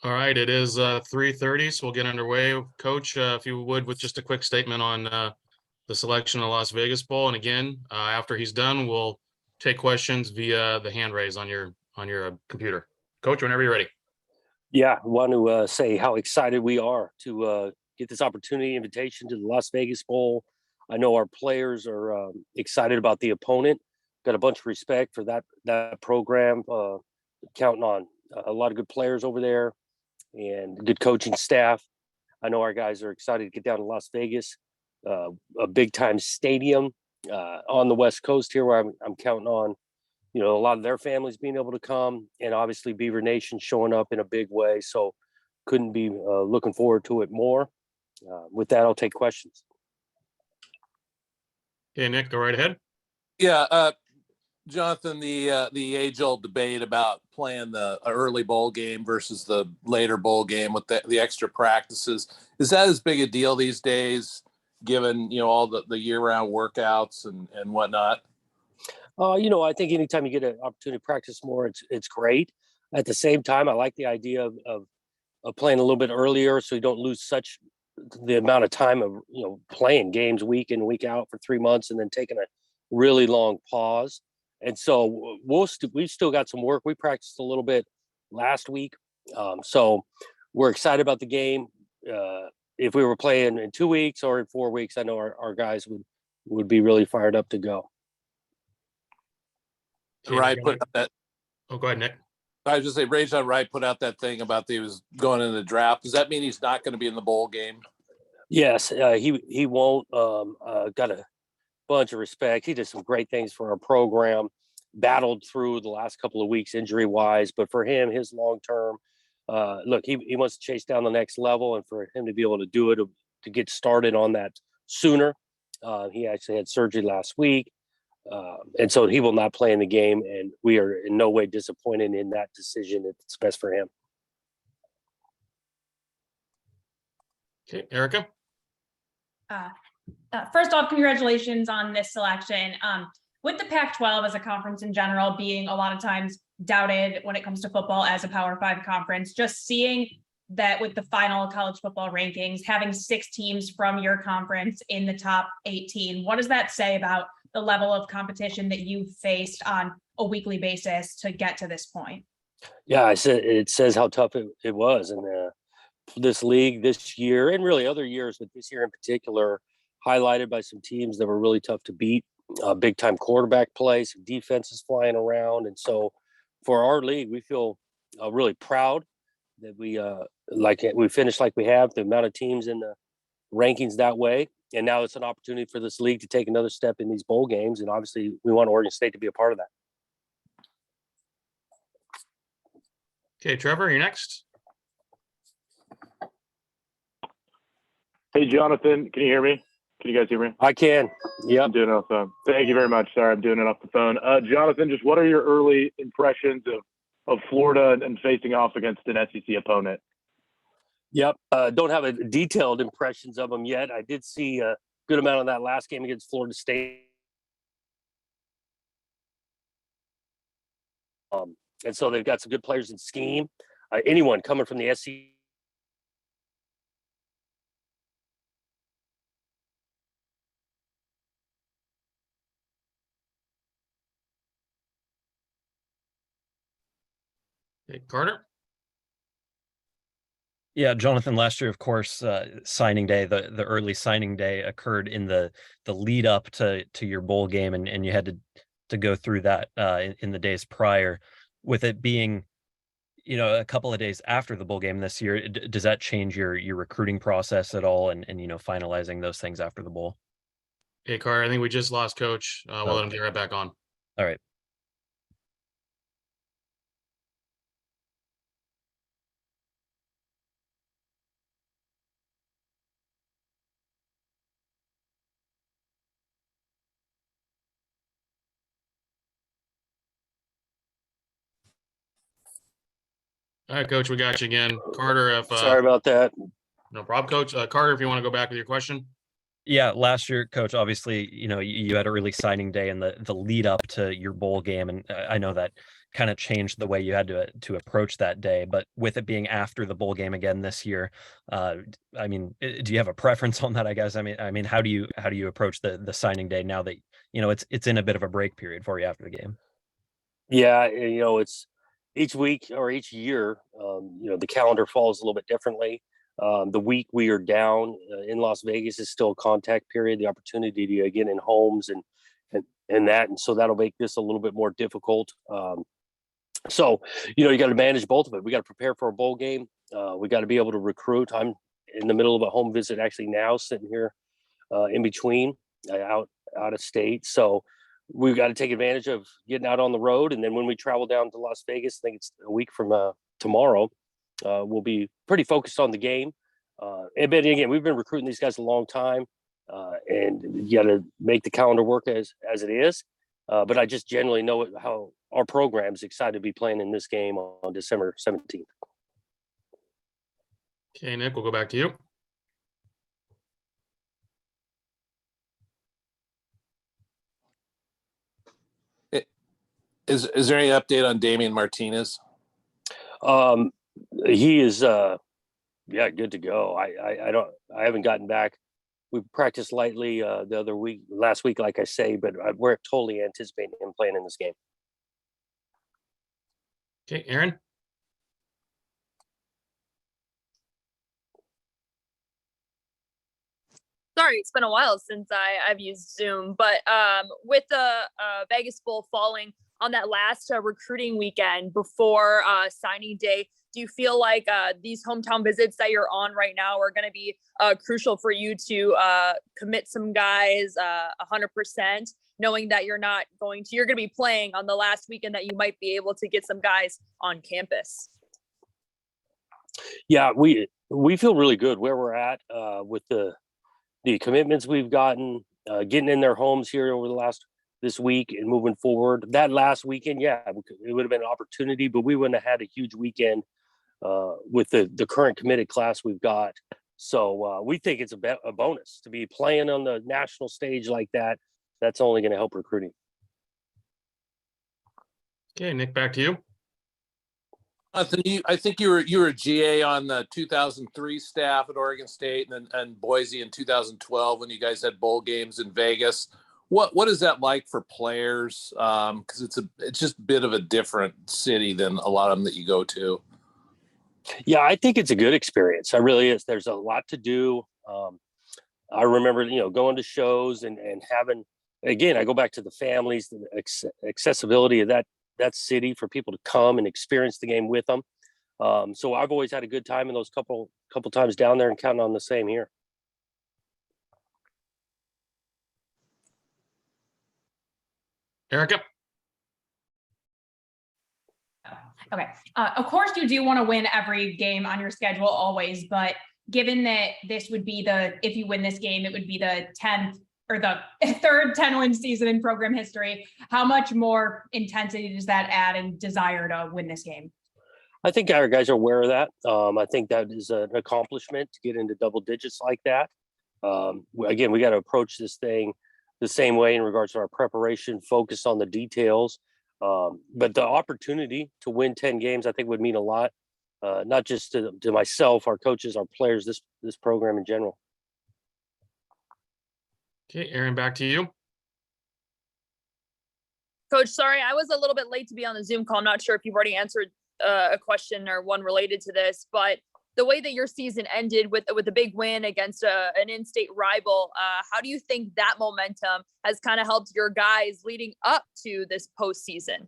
All right, it is 3:30, so we'll get underway. Coach, if you would, with just a quick statement on the selection of the Las Vegas Bowl. And again, after he's done, we'll take questions via the hand raise on your computer. Coach, whenever you're ready. Yeah, I want to say how excited we are to get this opportunity, invitation to the Las Vegas Bowl. I know our players are excited about the opponent. Got a bunch of respect for that program. Counting on a lot of good players over there and good coaching staff. I know our guys are excited to get down to Las Vegas, a big time stadium on the West Coast here, where I'm counting on a lot of their families being able to come, and obviously Beaver Nation showing up in a big way. So couldn't be looking forward to it more. With that, I'll take questions. Okay, Nick, go right ahead. Yeah, Jonathan, the age-old debate about playing the early bowl game versus the later bowl game with the extra practices, is that as big a deal these days, given all the year-round workouts and whatnot? I think anytime you get an opportunity to practice more, it's great. At the same time, I like the idea of playing a little bit earlier, so you don't lose such the amount of time of playing games week in week out for 3 months and then taking a really long pause. And so we've still got some work. We practiced a little bit last week, so we're excited about the game. If we were playing in 2 weeks or in 4 weeks, I know our guys would be really fired up to go. Right, put up that. Oh, go ahead, Nick. I was just say, Rajon Wright put out that thing about he was going in the draft. Does that mean he's not going to be in the bowl game? Yes, he won't. Got a bunch of respect. He did some great things for our program. Battled through the last couple of weeks injury wise, but for him, his long term, look, he wants to chase down the next level, and for him to be able to do it to get started on that sooner. He actually had surgery last week. And so he will not play in the game, and we are in no way disappointed in that decision. It's best for him. Okay, Erica. First off, congratulations on this selection. With the Pac-12 as a conference in general being a lot of times doubted when it comes to football as a Power 5 conference, just seeing that with the final college football rankings, having 6 teams from your conference in the top 18, what does that say about the level of competition that you faced on a weekly basis to get to this point? Yeah, it says how tough it was. And this league this year, and really other years, but this year in particular, highlighted by some teams that were really tough to beat, big time quarterback play, some defenses flying around. And so for our league, we feel really proud that we finished like we have, the amount of teams in the rankings that way. And now it's an opportunity for this league to take another step in these bowl games. And obviously we want Oregon State to be a part of that. Okay, Trevor, you're next. Hey, Jonathan, can you hear me? Can you guys hear me? I can. Yeah. I'm doing it off the phone. Thank you very much. Sorry, I'm doing it off the phone. Jonathan, just what are your early impressions of Florida and facing off against an SEC opponent? Yep. Don't have a detailed impressions of them yet. I did see a good amount of that last game against Florida State. And so they've got some good players in scheme. Anyone coming from the SEC. Okay, Carter. Yeah, Jonathan, last year, of course, signing day, the early signing day occurred in the lead up to your bowl game, and you had to go through that in the days prior. With it being, a couple of days after the bowl game this year, does that change your recruiting process at all, and finalizing those things after the bowl? Hey, Carter, I think we just lost Coach. We'll let him get right back on. All right. All right, Coach, we got you again. Carter, Sorry about that. No problem, Coach. Carter, if you want to go back with your question. Yeah, last year, Coach, obviously, you had an early signing day and the lead up to your bowl game. And I know that, kind of changed the way you had to approach that day. But with it being after the bowl game again this year, I mean, do you have a preference on that? I guess. I mean, how do you approach the signing day now that it's in a bit of a break period for you after the game? Yeah, it's each week or each year, the calendar falls a little bit differently. The week we are down in Las Vegas is still a contact period, the opportunity to get in homes and that, and so that'll make this a little bit more difficult. So, you got to manage both of it. We got to prepare for a bowl game. We got to be able to recruit. I'm in the middle of a home visit actually now, sitting here in between out of state. So we've got to take advantage of getting out on the road. And then when we travel down to Las Vegas, I think it's a week from tomorrow, we'll be pretty focused on the game. And then again, we've been recruiting these guys a long time, and you got to make the calendar work as it is. But I just generally know how our program's excited to be playing in this game on December 17th. Okay, Nick, we'll go back to you. Is there any update on Damian Martinez? He is good to go. I haven't gotten back. We practiced lightly last week, like I say, but we're totally anticipating him playing in this game. Okay, Aaron. Sorry, it's been a while since I've used Zoom, but with the Vegas Bowl falling on that last recruiting weekend before signing day, do you feel like these hometown visits that you're on right now are going to be crucial for you to commit some guys 100%, knowing that you're going to be playing on the last weekend that you might be able to get some guys on campus? Yeah, we feel really good where we're at with the commitments we've gotten, getting in their homes here over this week and moving forward. That last weekend, yeah, it would have been an opportunity, but we wouldn't have had a huge weekend with the current committed class we've got. So we think it's a bonus to be playing on the national stage like that. That's only going to help recruiting. Okay, Nick, back to you. Anthony, I think you were a GA on the 2003 staff at Oregon State and Boise in 2012 when you guys had bowl games in Vegas. What is that like for players? Because it's just a bit of a different city than a lot of them that you go to. Yeah, I think it's a good experience. It really is. There's a lot to do. I remember, going to shows and having, again, I go back to the families, the accessibility of that city for people to come and experience the game with them. So I've always had a good time in those couple times down there and counting on the same here. Erica. Okay. Of course, you do want to win every game on your schedule always, but given that this would be if you win this game, it would be the 10th or the third 10-win season in program history. How much more intensity does that add and desire to win this game? I think our guys are aware of that. I think that is an accomplishment to get into double digits like that. Again, we got to approach this thing the same way in regards to our preparation, focus on the details. But the opportunity to win 10 games, I think would mean a lot, not just to myself, our coaches, our players, this program in general. Okay, Aaron, back to you. Coach, sorry, I was a little bit late to be on the Zoom call. I'm not sure if you've already answered a question or one related to this, but the way that your season ended with a big win against an in-state rival, how do you think that momentum has kind of helped your guys leading up to this postseason?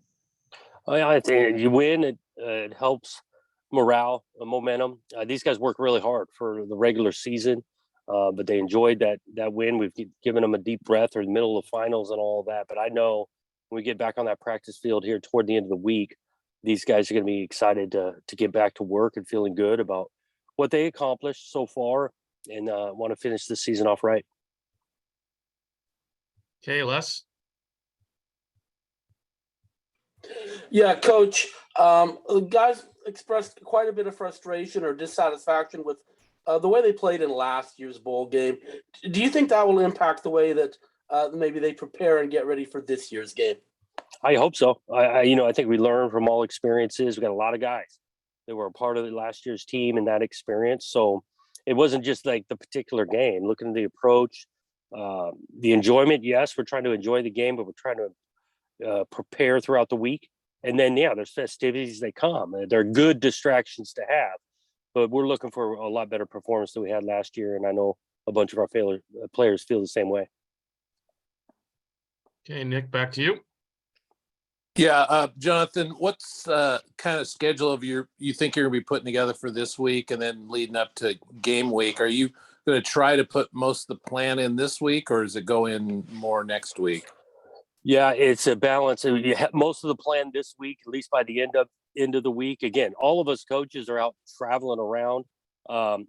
I think you win, it helps morale, momentum. These guys work really hard for the regular season, but they enjoyed that win. We've given them a deep breath or the middle of finals and all of that. But I know when we get back on that practice field here toward the end of the week, these guys are going to be excited to get back to work and feeling good about what they accomplished so far and want to finish the season off right. Okay, Les. Yeah, Coach, the guys expressed quite a bit of frustration or dissatisfaction with the way they played in last year's bowl game. Do you think that will impact the way that maybe they prepare and get ready for this year's game? I hope so. I think we learn from all experiences. We got a lot of guys that were a part of the last year's team and that experience. So it wasn't just like the particular game. Looking at the approach, the enjoyment. Yes, we're trying to enjoy the game, but we're trying to prepare throughout the week. And then, yeah, there's festivities. They come. They're good distractions to have. But we're looking for a lot better performance than we had last year, and I know a bunch of our players feel the same way. Okay, Nick, back to you. Yeah, Jonathan, what's kind of schedule of you think you're gonna be putting together for this week and then leading up to game week? Are you going to try to put most of the plan in this week, or does it go in more next week? Yeah, it's a balance. You have most of the plan this week, at least by the end of the week. Again, all of us coaches are out traveling around.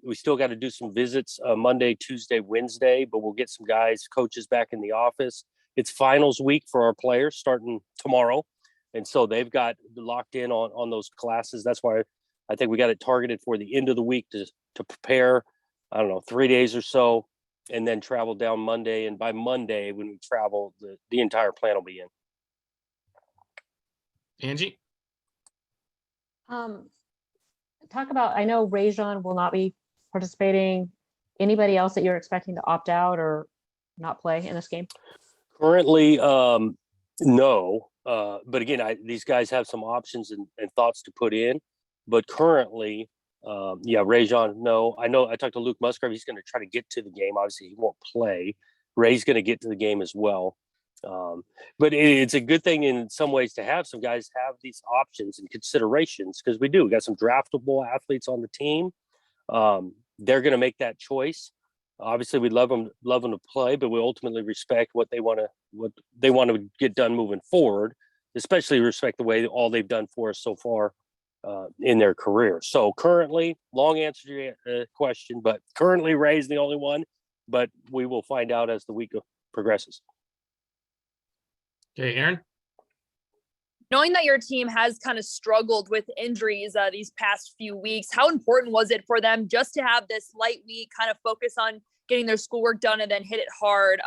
We still got to do some visits Monday, Tuesday, Wednesday, but we'll get some coaches back in the office. It's finals week for our players starting tomorrow. And so they've got locked in on those classes. That's why I think we got it targeted for the end of the week to prepare, 3 days or so, and then travel down Monday. And by Monday, when we travel, the entire plan will be in. Angie? Talk about, I know Rajon will not be participating. Anybody else that you're expecting to opt out or not play in this game? Currently, no. But again, these guys have some options and thoughts to put in. But currently, Rajon, no. I know I talked to Luke Musgrave. He's going to try to get to the game. Obviously, he won't play. Ray's going to get to the game as well. But it's a good thing in some ways to have some guys have these options and considerations, because we do. We got some draftable athletes on the team. They're going to make that choice. Obviously, we love them to play, but we ultimately respect what they want to get done moving forward. Especially respect the way all they've done for us so far in their career. So currently, long answer to your question, but currently Ray's the only one. But we will find out as the week progresses. Okay, Aaron? Knowing that your team has kind of struggled with injuries these past few weeks, how important was it for them just to have this light week, kind of focus on getting their schoolwork done and then hit it hard,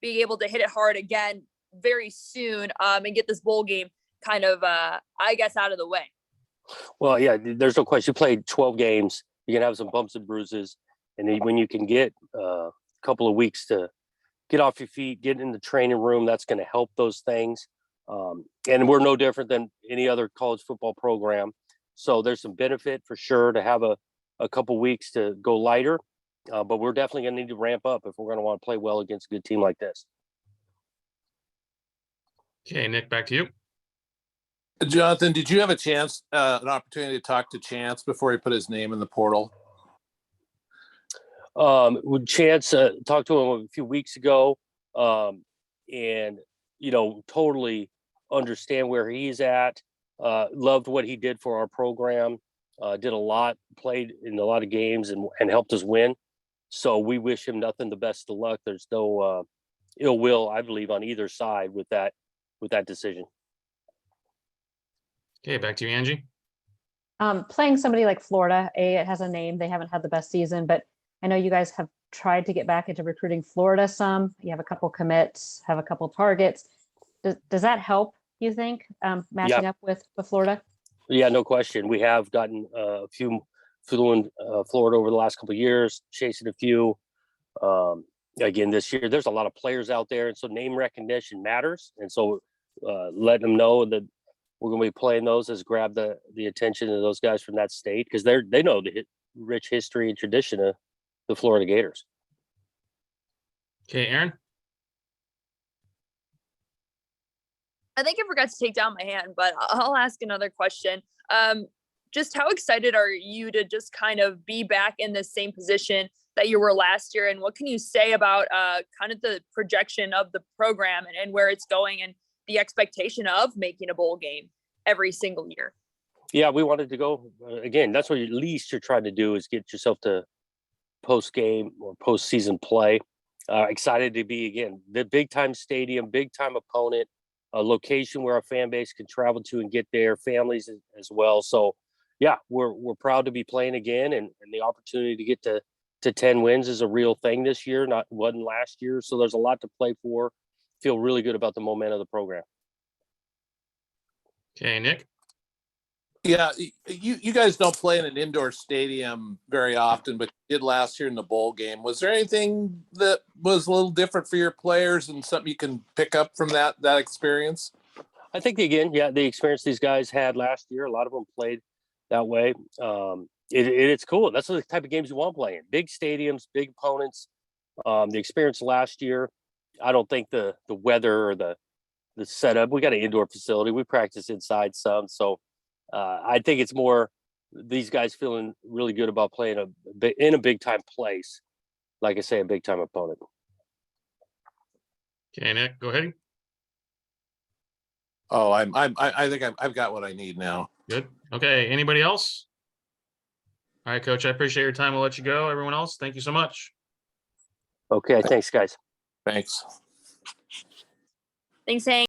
being able to hit it hard again very soon and get this bowl game kind of, out of the way? Well, yeah, there's no question. You played 12 games. You can have some bumps and bruises. And then when you can get a couple of weeks to get off your feet, get in the training room, that's going to help those things. And we're no different than any other college football program. So there's some benefit for sure to have a couple weeks to go lighter. But we're definitely going to need to ramp up if we're going to want to play well against a good team like this. Okay, Nick, back to you. Jonathan, did you have an opportunity to talk to Chance before he put his name in the portal? With Chance, talked to him a few weeks ago, and totally understand where he's at. Loved what he did for our program. Did a lot, played in a lot of games, and helped us win. So we wish him nothing but best of luck. There's no ill will, I believe, on either side with that decision. Okay, back to you, Angie. Playing somebody like Florida, it has a name. They haven't had the best season, but I know you guys have tried to get back into recruiting Florida some. You have a couple commits, have a couple targets. Does that help, you think, matching up with Florida? Yeah, no question. We have gotten a few flew in Florida over the last couple of years, chasing a few. Again, this year, there's a lot of players out there, and so name recognition matters. And so letting them know that we're going to be playing those has grabbed the attention of those guys from that state, because they know the rich history and tradition of the Florida Gators. Okay, Aaron? I think I forgot to take down my hand, but I'll ask another question. Just how excited are you to just kind of be back in the same position that you were last year? And what can you say about kind of the projection of the program and where it's going and the expectation of making a bowl game every single year? Yeah, we wanted to go again. That's what at least you're trying to do, is get yourself to post-game or post-season play. Excited to be, again, the big-time stadium, big-time opponent, a location where our fan base can travel to and get there, families as well. So, yeah, we're proud to be playing again, and the opportunity to get to 10 wins is a real thing this year, wasn't last year. So there's a lot to play for. Feel really good about the momentum of the program. Okay, Nick? Yeah, you guys don't play in an indoor stadium very often, but you did last year in the bowl game. Was there anything that was a little different for your players and something you can pick up from that experience? I think again, yeah, the experience these guys had last year, a lot of them played that way. It's cool. That's the type of games you want to play in. Big stadiums, big opponents. The experience last year, I don't think the weather or the setup. We got an indoor facility. We practice inside some, so I think it's more these guys feeling really good about playing in a big time place. Like I say, a big time opponent. Okay, Nick, go ahead. Oh, I think I've got what I need now. Good. Okay, anybody else? All right, Coach, I appreciate your time. I'll let you go. Everyone else, thank you so much. Okay, thanks, guys. Thanks. Thanks, Hank.